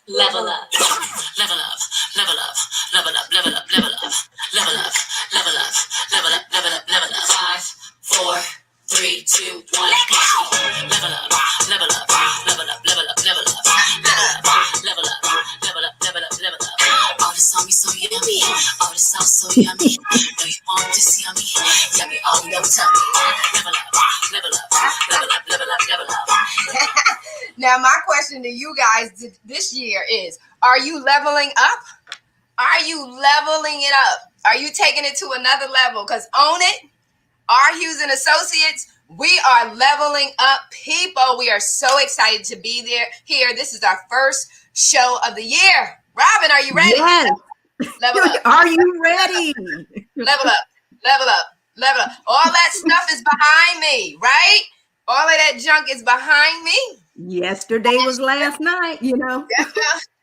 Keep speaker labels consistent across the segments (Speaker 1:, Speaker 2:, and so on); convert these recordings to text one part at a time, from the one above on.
Speaker 1: Level up, level up, level up, level up, level up, level up, level up, level up, level up, level up, level up. 5, 4, 3, 2, 1. Level up, level up, level up, level up, level up, level up, level up, level up, level up, level up. All this on me so yummy, all this sauce so yummy. Know you want this yummy, yummy all your tummy. Level up, level up, level up, level up, level up.
Speaker 2: Now, my question to you guys this year is, are you leveling up? Are you leveling it up? Are you taking it to another level? Because own it, our Hughes and Associates, we are leveling up people. We are so excited to be here. This is our first show of the year. Robin, are you ready?
Speaker 3: Yes.
Speaker 2: Level up.
Speaker 3: Are you ready?
Speaker 2: Level up, level up, level up. All that stuff is behind me, right? All of that junk is behind me.
Speaker 3: Yesterday was last night, you know.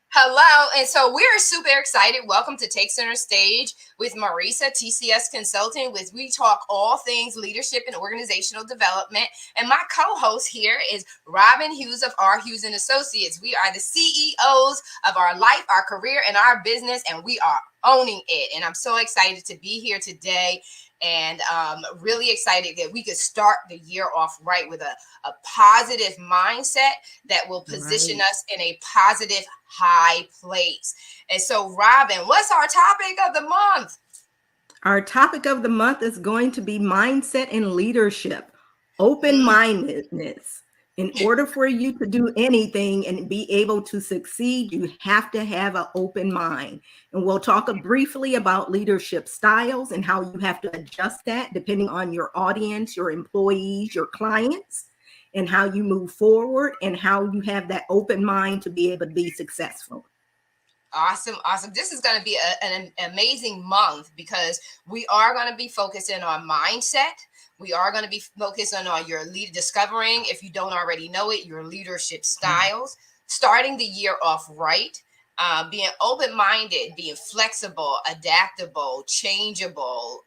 Speaker 2: Hello. And so we're super excited. Welcome to Take Center Stage with Marissa, TCS Consulting, with we talk all things leadership and organizational development. And my co-host here is Robin Hughes of R. Hughes and Associates. We are the CEOs of our life, our career, and our business, and we are owning it. And I'm so excited to be here today. And really excited that we could start the year off right with a positive mindset that will position us in a positive high place. And so, Robin, what's our topic of the month?
Speaker 3: Our topic of the month is going to be mindset and leadership, open-mindedness. In order for you to do anything and be able to succeed, you have to have an open mind. And we'll talk briefly about leadership styles and how you have to adjust that depending on your audience, your employees, your clients, and how you move forward and how you have that open mind to be able to be successful.
Speaker 2: Awesome. This is going to be an amazing month because we are going to be focusing on mindset. We are going to be focusing on your discovering, if you don't already know it, your leadership styles, starting the year off right, being open-minded, being flexible, adaptable, changeable,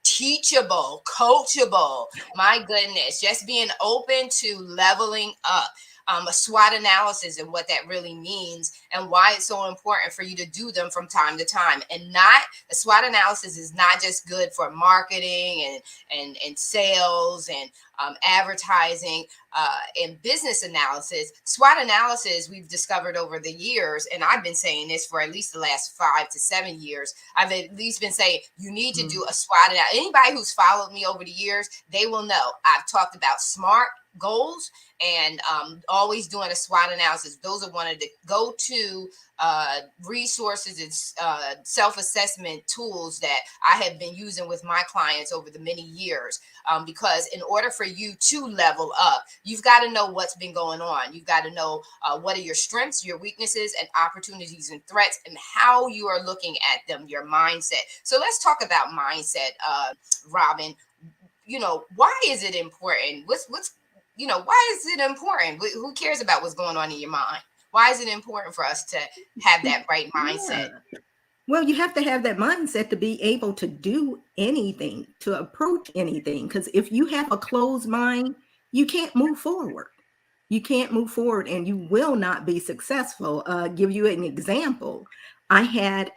Speaker 2: teachable, coachable. My goodness, just being open to leveling up. A SWOT analysis and what that really means and why it's so important for you to do them from time to time. And not a SWOT analysis is not just good for marketing and sales and advertising and business analysis. SWOT analysis we've discovered over the years, and I've been saying this for at least the last 5 to 7 years. I've at least been saying you need to do a SWOT analysis. Anybody who's followed me over the years, they will know I've talked about SMART goals and always doing a SWOT analysis. Those are one of the go-to resources and self-assessment tools that I have been using with my clients over the many years, because in order for you to level up, you've got to know what's been going on. You've got to know what are your strengths, your weaknesses, and opportunities and threats, and how you are looking at them, your mindset. So let's talk about mindset, Robin. You know, why is it important? Why is it important? Who cares about what's going on in your mind? Why is it important for us to have that right mindset?
Speaker 3: Yeah. Well, you have to have that mindset to be able to do anything, to approach anything. Because if you have a closed mind, you can't move forward. You can't move forward and you will not be successful. Give you an example. I had,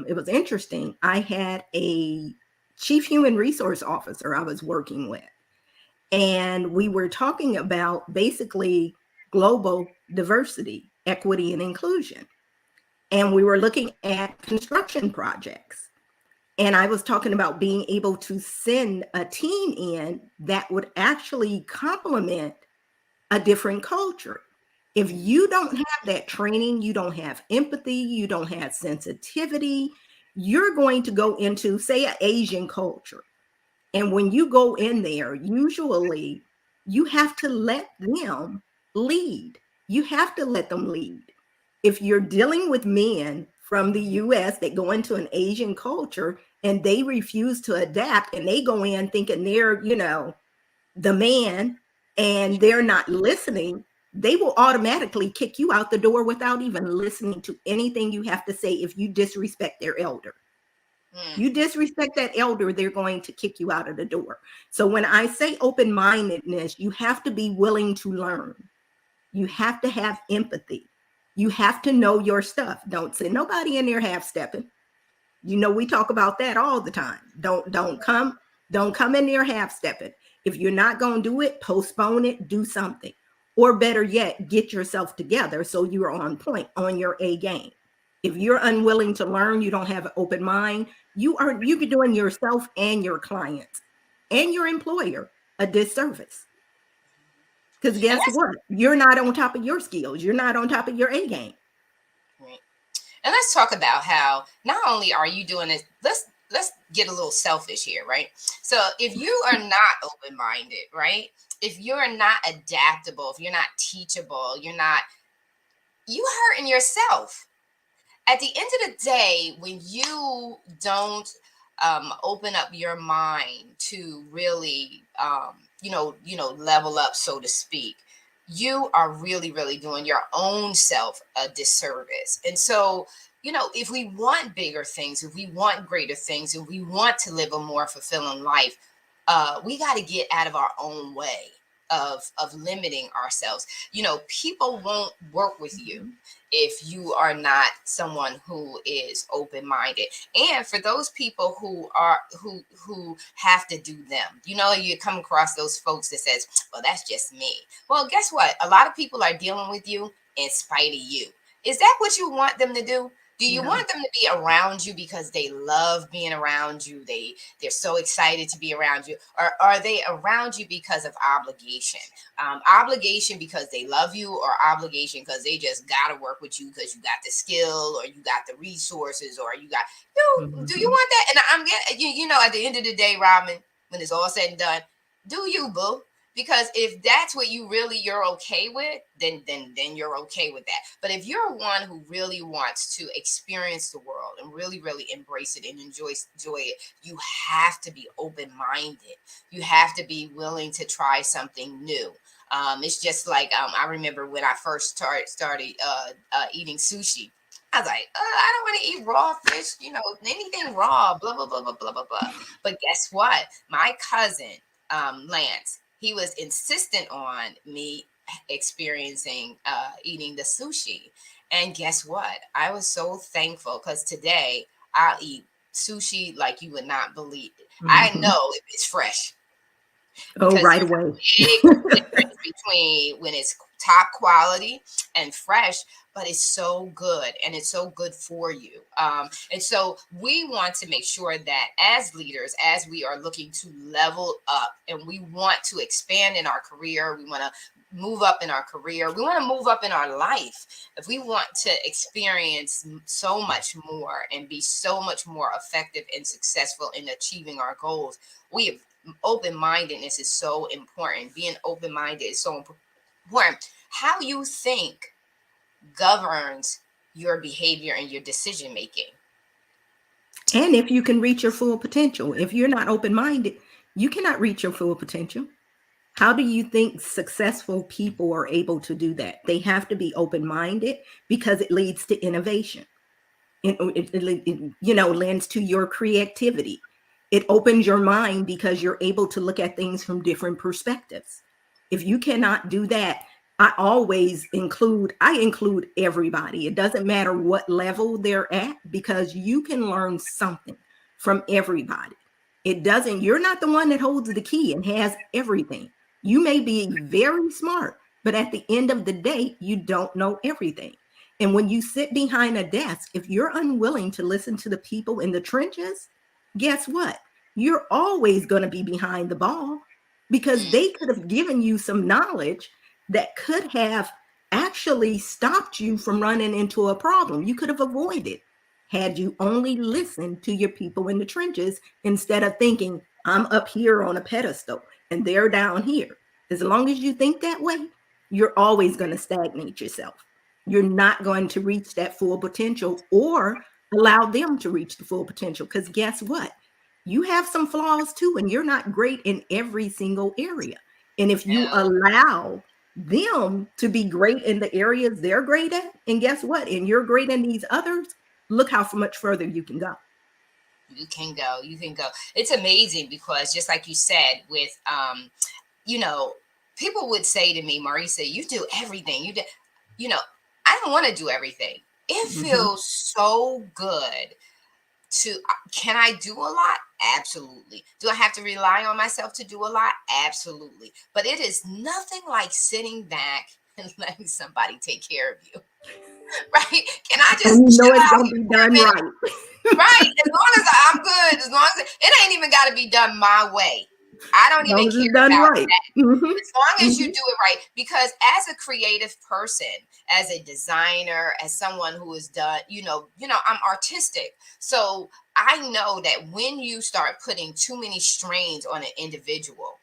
Speaker 3: it was interesting. I had a chief human resource officer I was working with. And we were talking about basically global diversity, equity, and inclusion. And we were looking at construction projects. And I was talking about being able to send a team in that would actually complement a different culture. If you don't have that training, you don't have empathy, you don't have sensitivity, you're going to go into, say, an Asian culture. And when you go in there, usually you have to let them lead. You have to let them lead. If you're dealing with men from the US that go into an Asian culture and they refuse to adapt and they go in thinking they're, the man and they're not listening, they will automatically kick you out the door without even listening to anything you have to say if you disrespect their elder. You disrespect that elder, they're going to kick you out of the door. So when I say open-mindedness, you have to be willing to learn. You have to have empathy. You have to know your stuff. Don't send nobody in there half stepping. You know, we talk about that all the time. Don't come in there half stepping. If you're not going to do it, postpone it, do something. Or better yet, get yourself together so you're on point, on your A game. If you're unwilling to learn, you don't have an open mind, you're doing yourself and your clients and your employer a disservice. Because
Speaker 2: And
Speaker 3: guess
Speaker 2: that's
Speaker 3: what? You're not on top of your skills. You're not on top of your A game.
Speaker 2: right. And let's talk about how not only are you doing this, let's get a little selfish here, right? So if you are not open-minded, right? If you're not adaptable, if you're not teachable, you hurting yourself. At the end of the day, when you don't open up your mind to really, level up, so to speak, you are really, really doing your own self a disservice. And so, if we want bigger things, if we want greater things, if we want to live a more fulfilling life, we got to get out of our own way of limiting ourselves. People won't work with you if you are not someone who is open-minded. And for those people who have to do them, you come across those folks that says, well, that's just me. Well, guess what? A lot of people are dealing with you in spite of you. Is that what you want them to do? Do you
Speaker 3: No.
Speaker 2: want them to be around you because they love being around you? They're so excited to be around you. Or are they around you because of obligation? Obligation because they love you, or obligation because they just got to work with you because you got the skill, or you got the resources, or you got, do you want that? And I'm getting, at the end of the day, Robin, when it's all said and done, do you, boo? Because if that's what you're okay with, then you're okay with that. But if you're one who really wants to experience the world and really, really embrace it and enjoy it, you have to be open-minded. You have to be willing to try something new. It's just like I remember when I first started eating sushi. I was like, I don't want to eat raw fish, anything raw, blah, blah, blah, blah, blah, blah, blah. But guess what? My cousin, Lance, he was insistent on me experiencing eating the sushi. And guess what? I was so thankful because today I'll eat sushi like you would not believe. I know if it's fresh.
Speaker 3: Oh,
Speaker 2: Because
Speaker 3: right
Speaker 2: there's
Speaker 3: away.
Speaker 2: a big difference between when it's top quality and fresh, but it's so good and it's so good for you. And so we want to make sure that as leaders, as we are looking to level up and we want to expand in our career, we want to move up in our career, we want to move up in our life. If we want to experience so much more and be so much more effective and successful in achieving our goals, we have open-mindedness is so important. Being open-minded is so important. How you think governs your behavior and your decision making.
Speaker 3: And if you can reach your full potential, if you're not open-minded, you cannot reach your full potential. How do you think successful people are able to do that? They have to be open-minded because it leads to innovation. It lends to your creativity. It opens your mind because you're able to look at things from different perspectives. If you cannot do that, I include everybody. It doesn't matter what level they're at because you can learn something from everybody. You're not the one that holds the key and has everything. You may be very smart, but at the end of the day, you don't know everything. And when you sit behind a desk, if you're unwilling to listen to the people in the trenches, guess what? You're always going to be behind the ball because they could have given you some knowledge that could have actually stopped you from running into a problem. You could have avoided had you only listened to your people in the trenches instead of thinking, I'm up here on a pedestal and they're down here. As long as you think that way, you're always going to stagnate yourself. You're not going to reach that full potential or allow them to reach the full potential. Because guess what? You have some flaws too, and you're not great in every single area. And if you allow them to be great in the areas they're great at, and guess what? And you're great in these others, look how much further you can go.
Speaker 2: You can go. It's amazing because just like you said, with people would say to me, Marissa, you do everything. I don't want to do everything. It
Speaker 3: Mm-hmm.
Speaker 2: feels so good to, can I do a lot? Absolutely. Do I have to rely on myself to do a lot? Absolutely. But it is nothing like sitting back and letting somebody take care of you. Right? Can I just
Speaker 3: And you know
Speaker 2: chill
Speaker 3: it's
Speaker 2: out
Speaker 3: gonna
Speaker 2: here
Speaker 3: be
Speaker 2: for a
Speaker 3: done
Speaker 2: minute?
Speaker 3: right.
Speaker 2: Right? As long as I'm good, as long as it ain't even got to be done my way. I don't
Speaker 3: As long
Speaker 2: even
Speaker 3: as
Speaker 2: care
Speaker 3: it's done
Speaker 2: about
Speaker 3: right.
Speaker 2: that.
Speaker 3: Mm-hmm.
Speaker 2: As long as you
Speaker 3: Mm-hmm.
Speaker 2: do it right, because as a creative person, as a designer, as someone who has done, I'm artistic. So I know that when you start putting too many strains on an individual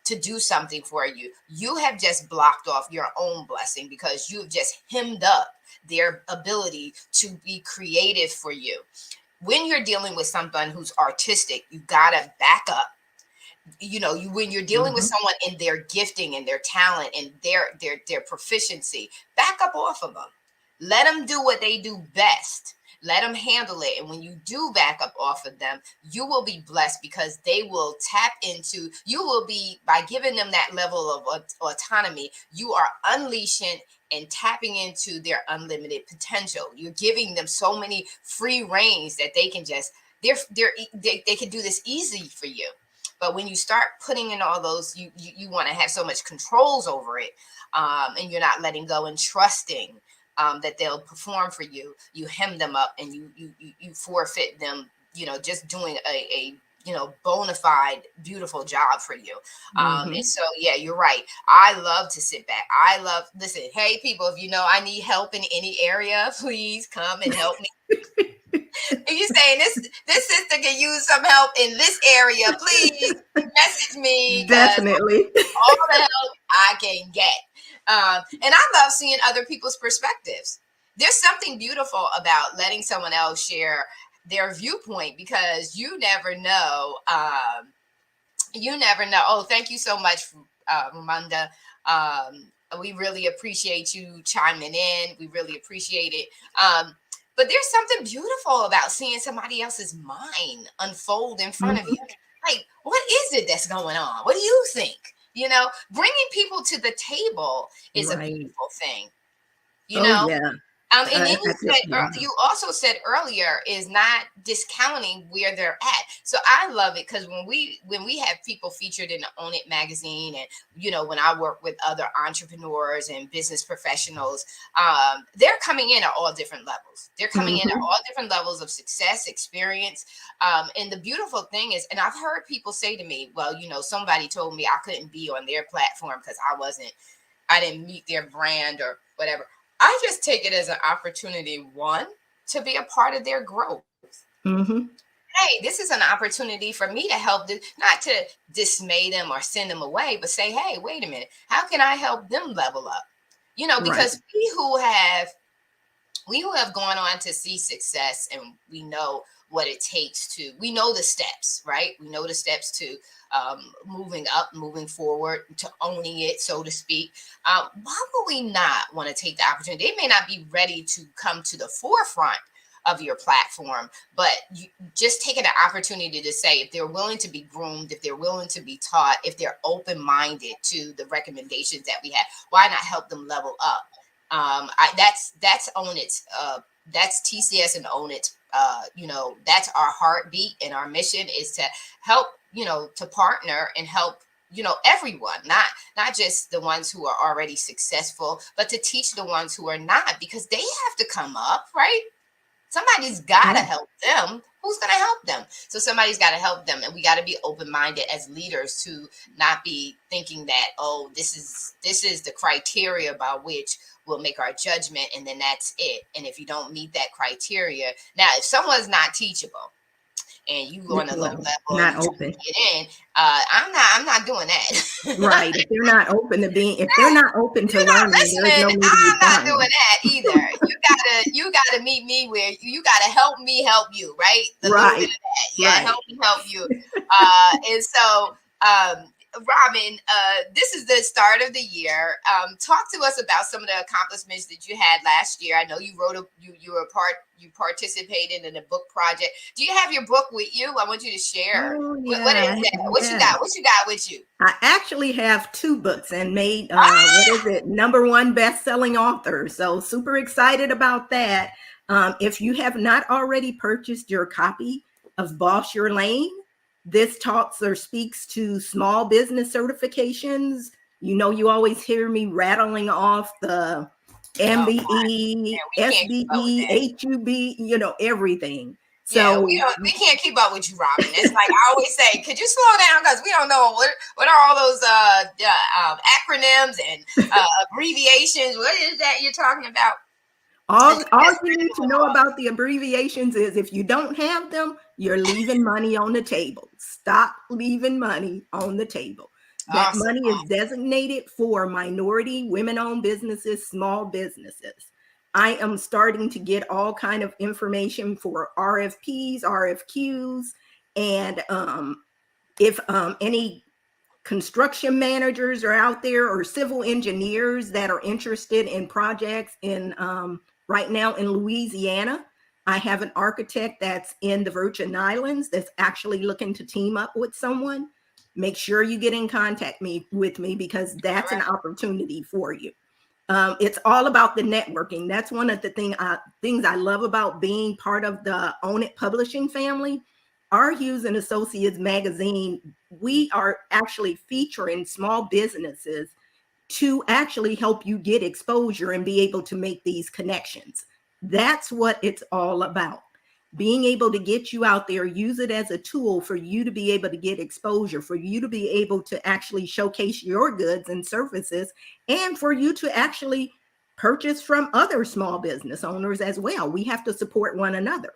Speaker 2: to do something for you, you have just blocked off your own blessing because you've just hemmed up their ability to be creative for you. When you're dealing with someone who's artistic, you gotta back up. When you're dealing with
Speaker 3: Mm-hmm.
Speaker 2: someone in their gifting and their talent and their proficiency, back up off of them. Let them do what they do best. Let them handle it. And when you do back up off of them, you will be blessed because they will tap into, you will be, by giving them that level of autonomy, you are unleashing and tapping into their unlimited potential. You're giving them so many free reins that they can just, they can do this easy for you. But when you start putting in all those, you want to have so much controls over it, and you're not letting go and trusting that they'll perform for you. You hem them up and you forfeit them. Just doing a bona fide beautiful job for you.
Speaker 3: Mm-hmm.
Speaker 2: And so yeah, you're right. I love to sit back. Listen, hey people, if you know I need help in any area, please come and help me. If you saying this sister can use some help in this area, please message me because
Speaker 3: Definitely.
Speaker 2: all the help I can get. And I love seeing other people's perspectives. There's something beautiful about letting someone else share their viewpoint because you never know. You never know. Oh, thank you so much, Ramanda. We really appreciate you chiming in. We really appreciate it. But there's something beautiful about seeing somebody else's mind unfold in front of you. Like, what is it that's going on? What do you think? Bringing people to the table is a
Speaker 3: Right.
Speaker 2: beautiful thing.
Speaker 3: Oh yeah.
Speaker 2: And then
Speaker 3: Yeah.
Speaker 2: you also said earlier is not discounting where they're at. So I love it because when we have people featured in the Own It magazine, and when I work with other entrepreneurs and business professionals, they're coming in at all different levels. They're coming in at all different levels of success, experience. And the beautiful thing is, and I've heard people say to me, well, somebody told me I couldn't be on their platform because I didn't meet their brand or whatever. I just take it as an opportunity, one, to be a part of their growth.
Speaker 3: Mm-hmm.
Speaker 2: Hey, this is an opportunity for me to help them, not to dismay them or send them away, but say, hey, wait a minute, how can I help them level up? Because
Speaker 3: Right.
Speaker 2: we who have gone on to see success, and we know what it takes we know the steps, right? We know the steps to moving up, moving forward, to owning it, so to speak. Why would we not want to take the opportunity? They may not be ready to come to the forefront of your platform, but you just taking the opportunity to say, if they're willing to be groomed, if they're willing to be taught, if they're open-minded to the recommendations that we have, why not help them level up? That's Own It. That's TCS and Own It. That's our heartbeat, and our mission is to help, to partner and help, everyone, not just the ones who are already successful, but to teach the ones who are not, because they have to come up, right? Somebody's got to help them. Who's going to help them? So somebody's got to help them. And we got to be open-minded as leaders to not be thinking that, oh, this is the criteria by which we'll make our judgment, and then that's it. And if you don't meet that criteria, now, if someone's not teachable and you go on a low level
Speaker 3: Not
Speaker 2: and you
Speaker 3: open.
Speaker 2: get in, I'm not doing that.
Speaker 3: Right. If they're not open to
Speaker 2: You're not
Speaker 3: learning, there is no
Speaker 2: listening,
Speaker 3: need to be
Speaker 2: I'm not
Speaker 3: trying.
Speaker 2: doing that either. You gotta meet me where you gotta help me help you, right? A little bit of that. Yeah,
Speaker 3: Right.
Speaker 2: help me help you. And so Robin, this is the start of the year. Talk to us about some of the accomplishments that you had last year. I know you you participated in a book project. Do you have your book with you? I want you to share.
Speaker 3: Oh
Speaker 2: What is
Speaker 3: yeah.
Speaker 2: that? What you
Speaker 3: Yeah.
Speaker 2: got? What you got with you?
Speaker 3: I actually have 2 books and made what is it, #1 best-selling author. So super excited about that. If you have not already purchased your copy of Boss Your Lane, this talks or speaks to small business certifications. You know, you always hear me rattling off the
Speaker 2: Oh,
Speaker 3: MBE,
Speaker 2: yeah, we can't keep up with that.
Speaker 3: SBE, HUB, you know, everything.
Speaker 2: Yeah,
Speaker 3: So
Speaker 2: we can't keep up with you, Robin. It's like I always say, could you slow down because we don't know what are all those acronyms and abbreviations. What is that you're talking about?
Speaker 3: all you need to know about the abbreviations is if you don't have them, you're leaving money on the table. Stop leaving money on the table. That
Speaker 2: Awesome.
Speaker 3: money is designated for minority, women-owned businesses, small businesses. I am starting to get all kind of information for RFPs, RFQs, and if any construction managers are out there or civil engineers that are interested in projects in right now in Louisiana. I have an architect that's in the Virgin Islands that's actually looking to team up with someone. Make sure you get in contact with me because that's an opportunity for you. It's all about the networking. That's one of the things I love about being part of the Own It publishing family. Our Hughes and Associates magazine, we are actually featuring small businesses to actually help you get exposure and be able to make these connections. That's what it's all about. Being able to get you out there, use it as a tool for you to be able to get exposure, for you to be able to actually showcase your goods and services, and for you to actually purchase from other small business owners as well. We have to support one another.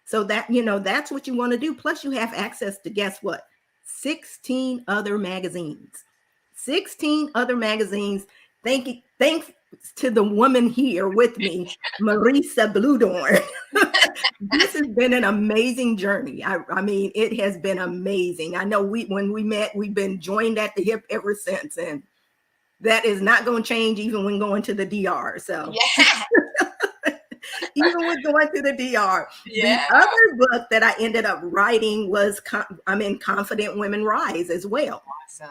Speaker 3: So that, you know, that's what you want to do. Plus you have access to, guess what? 16 other magazines. 16 other magazines. Thanks to the woman here with me, Marissa Bloedoorn. This has been an amazing journey. I mean, it has been amazing. I know when we met, we've been joined at the hip ever since, and that is not going to change even when going to the DR. So
Speaker 2: Yeah.
Speaker 3: even with going to the DR.
Speaker 2: Yeah.
Speaker 3: The other book that I ended up writing was I'm in Confident Women Rise as well.
Speaker 2: Awesome.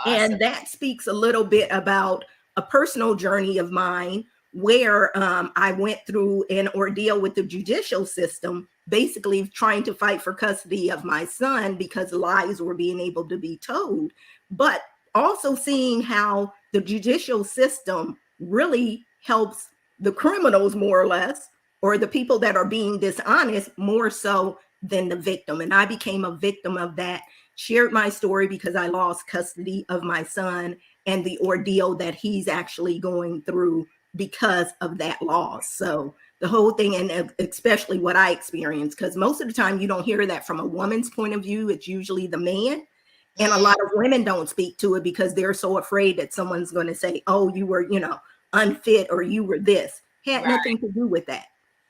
Speaker 3: And that speaks a little bit about a personal journey of mine where I went through an ordeal with the judicial system, basically trying to fight for custody of my son because lies were being able to be told, but also seeing how the judicial system really helps the criminals more or less, or the people that are being dishonest more so than the victim. And I became a victim of that, shared my story because I lost custody of my son and the ordeal that he's actually going through because of that loss. So the whole thing, and especially what I experienced, because most of the time you don't hear that from a woman's point of view, it's usually the man. And a lot of women don't speak to it because they're so afraid that someone's going to say, oh, you were, unfit, or you were this. Had nothing to do with that.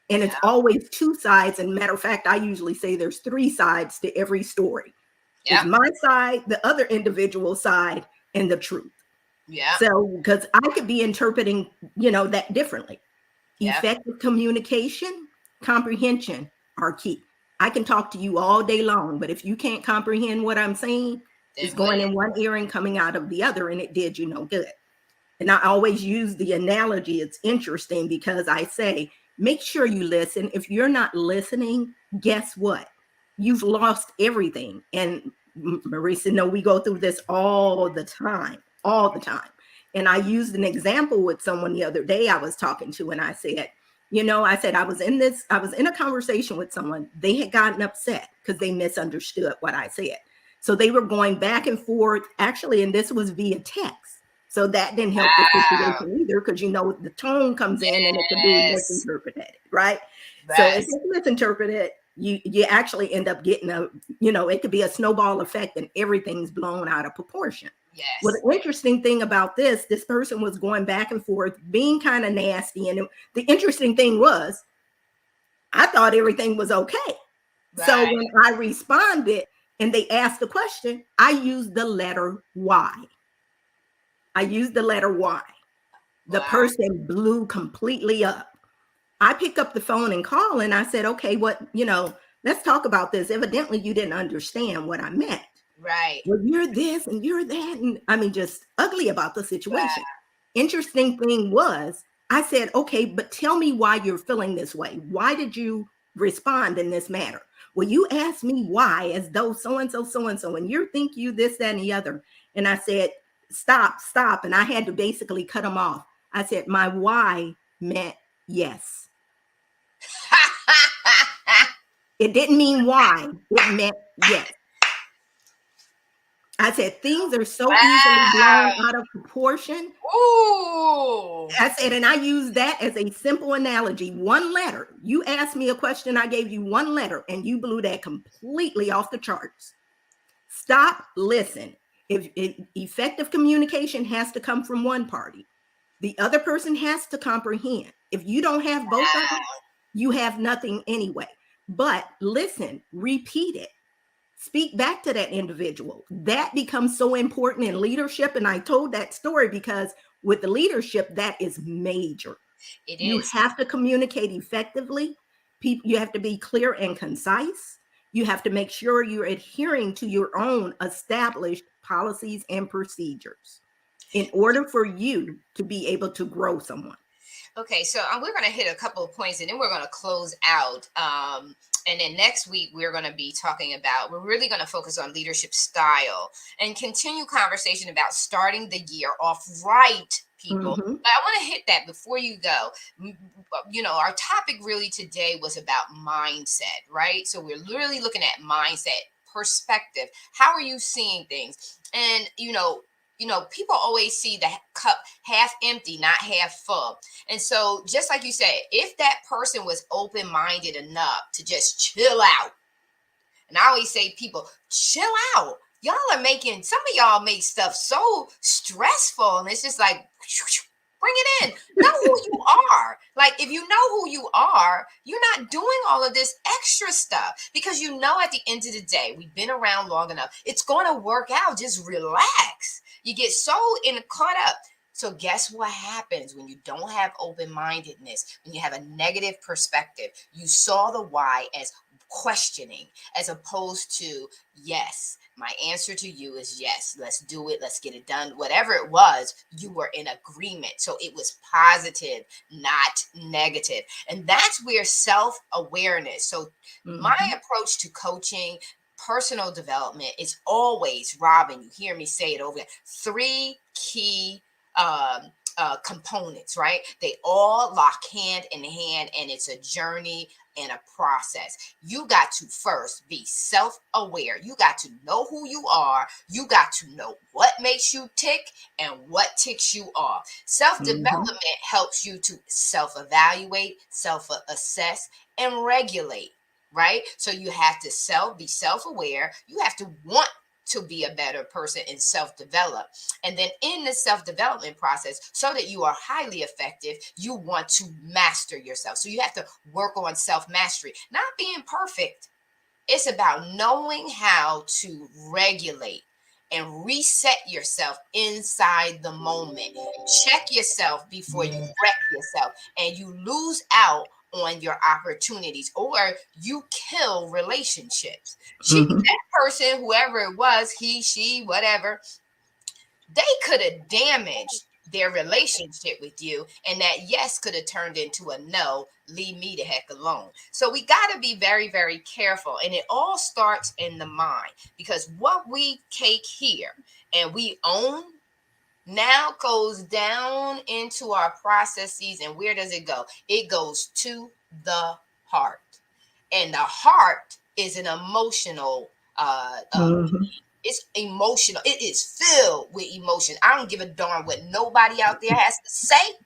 Speaker 3: And it's always 2 sides. And matter of fact, I usually say there's 3 sides to every story. It's my side, the other individual side, and the truth.
Speaker 2: Yeah.
Speaker 3: So, because I could be interpreting, that differently. Effective communication, comprehension are key. I can talk to you all day long, but if you can't comprehend what I'm saying, it's going in one ear and coming out of the other, and it did you no good. And I always use the analogy. It's interesting because I say, make sure you listen. If you're not listening, guess what? You've lost everything. And Marissa, we go through this all the time. And I used an example with someone the other day I was talking to, and I said, I was in a conversation with someone. They had gotten upset because they misunderstood what I said. So they were going back and forth, actually, and this was via text. So that didn't help the situation either, because the tone comes in and it can be misinterpreted, right? So if it's misinterpreted, you actually end up getting it could be a snowball effect and everything's blown out of proportion.
Speaker 2: Yes.
Speaker 3: Well, the interesting thing about this person was going back and forth, being kind of nasty. And the interesting thing was, I thought everything was okay. Right. So when I responded and they asked the question, I used the letter Y. The person blew completely up. I pick up the phone and call and I said, okay, let's talk about this. Evidently you didn't understand what I meant.
Speaker 2: Right.
Speaker 3: Well, you're this and you're that. And I mean, just ugly about the situation.
Speaker 2: Wow.
Speaker 3: Interesting thing was, I said, okay, but tell me why you're feeling this way. Why did you respond in this manner? Well, you asked me why, as though so and so, and you think you this, that, and the other. And I said, stop. And I had to basically cut them off. I said, my why meant yes. It didn't mean why, it meant yes. I said, things are so easily blown out of proportion.
Speaker 2: Ooh.
Speaker 3: I said, and I use that as a simple analogy. One letter. You asked me a question, I gave you one letter, and you blew that completely off the charts. Stop, listen. If effective communication has to come from one party, the other person has to comprehend. If you don't have both of them, you have nothing anyway. But listen, repeat it. Speak back to that individual. That becomes so important in leadership. And I told that story because with the leadership, that is major.
Speaker 2: It
Speaker 3: You
Speaker 2: is.
Speaker 3: have to communicate effectively. You have to be clear and concise. You have to make sure you're adhering to your own established policies and procedures in order for you to be able to grow someone.
Speaker 2: Okay, so we're going to hit a couple of points and then we're going to close out. And then next week, we're going to be talking about, we're really going to focus on leadership style and continue conversation about starting the year off right, people.
Speaker 3: Mhm.
Speaker 2: But I want to hit that before you go. You know, our topic really today was about mindset, right? So we're literally looking at mindset, perspective. How are you seeing things? And, people always see the cup half empty, not half full. And so, just like you said, if that person was open minded enough to just chill out, and I always say, people, chill out. Y'all are making, some of y'all make stuff so stressful, and it's just like, bring it in. Know who you are. Like, if you know who you are, you're not doing all of this extra stuff because you know at the end of the day, we've been around long enough. It's going to work out. Just relax. You get so caught up. So guess what happens when you don't have open-mindedness, when you have a negative perspective? You saw the why as questioning as opposed to yes. My answer to you is yes. Let's do it. Let's get it done. Whatever it was, you were in agreement. So it was positive, not negative. And that's where self-awareness. So my approach to coaching, personal development is always, Robin, you hear me say it over again, 3 key components, right? They all lock hand in hand, and it's a journey and a process. You got to first be self-aware. You got to know who you are. You got to know what makes you tick and what ticks you off. Self-development helps you to self-evaluate, self-assess, and regulate, right? So you have to be self-aware. You have to want to be a better person and self-develop. And then in the self-development process, so that you are highly effective, you want to master yourself. So you have to work on self-mastery, not being perfect. It's about knowing how to regulate and reset yourself inside the moment. Check yourself before you wreck yourself and you lose out on your opportunities, or you kill relationships. That person, whoever it was, he, she, whatever, they could have damaged their relationship with you, and that yes could have turned into a no, leave me the heck alone. So we got to be very, very careful, and it all starts in the mind, because what we take here and we own now goes down into our processes. And where does it go? It goes to the heart, and the heart is an emotional it's emotional. It is filled with emotion. I don't give a darn what nobody out there has to say.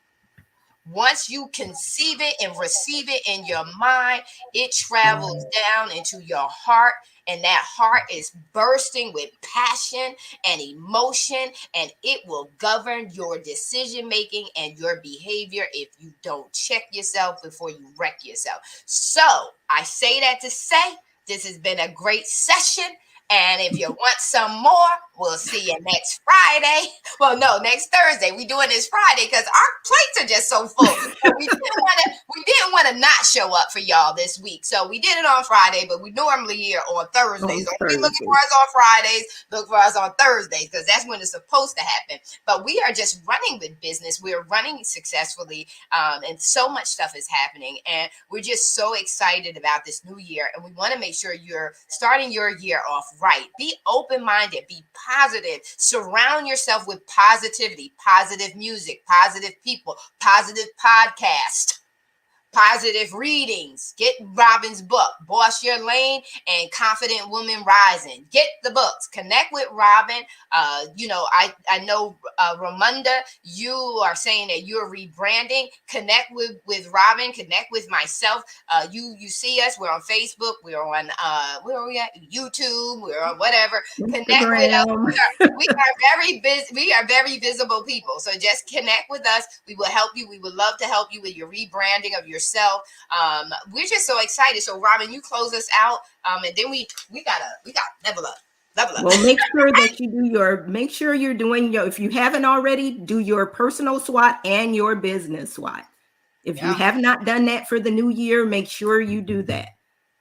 Speaker 2: Once you conceive it and receive it in your mind, it travels down into your heart, and that heart is bursting with passion and emotion, and it will govern your decision making and your behavior if you don't check yourself before you wreck yourself. So I say that to say this has been a great session. And if you want some more, we'll see you next Friday. Well, no, next Thursday. We're doing this Friday because our plates are just so full. So we didn't want to not show up for y'all this week. So we did it on Friday, but we normally here on Thursdays. Don't be looking for us on Fridays. Look for us on Thursdays because that's when it's supposed to happen. But we are just running with business. We're running successfully, and so much stuff is happening. And we're just so excited about this new year. And we want to make sure you're starting your year off right. Be open-minded, be positive, surround yourself with positivity, positive music, positive people, positive podcast, positive readings. Get Robin's book, Boss Your Lane and Confident Woman Rising. Get the books. Connect with Robin. I know, Ramunda, you are saying that you're rebranding. Connect with Robin. Connect with myself. You see us. We're on Facebook. We're on where are we at? YouTube. We're on whatever. Connect with us. We are very busy. We are very visible people. So just connect with us. We will help you. We would love to help you with your rebranding of yourself. We're just so excited. So Robin, you close us out, and then we got level up.
Speaker 3: Well, make sure that you make sure you're doing if you haven't already, do your personal SWOT and your business SWOT. If you have not done that for the new year, make sure you do that,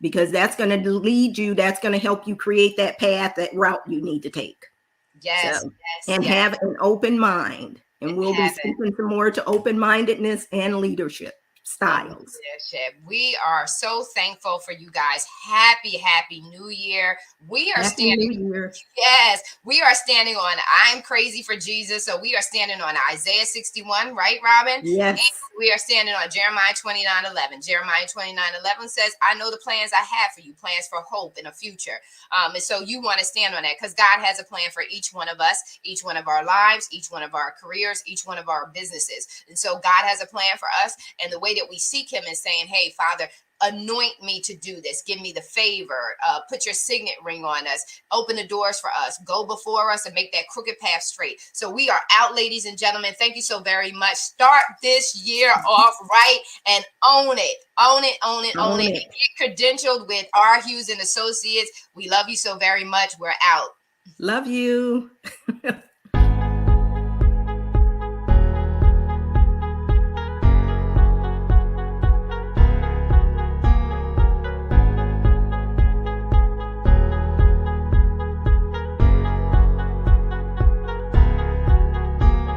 Speaker 3: because that's going to lead you. That's going to help you create that path, that route you need to take. Have an open mind. And we'll be speaking some more to open-mindedness and leadership styles.
Speaker 2: We are so thankful for you guys. Happy New Year. We are standing. Yes, we are standing on I'm Crazy for Jesus. So we are standing on Isaiah 61, right, Robin?
Speaker 3: Yes.
Speaker 2: And we are standing on Jeremiah 29:11. Jeremiah 29:11 says, I know the plans I have for you, plans for hope and a future. And so you want to stand on that because God has a plan for each one of us, each one of our lives, each one of our careers, each one of our businesses. And so God has a plan for us. And the way that we seek him is saying, hey, Father, anoint me to do this. Give me the favor. Put your signet ring on us. Open the doors for us. Go before us and make that crooked path straight. So we are out, ladies and gentlemen. Thank you so very much. Start this year off right and own it. Own it. And get credentialed with R. Hughes and Associates. We love you so very much. We're out.
Speaker 3: Love you.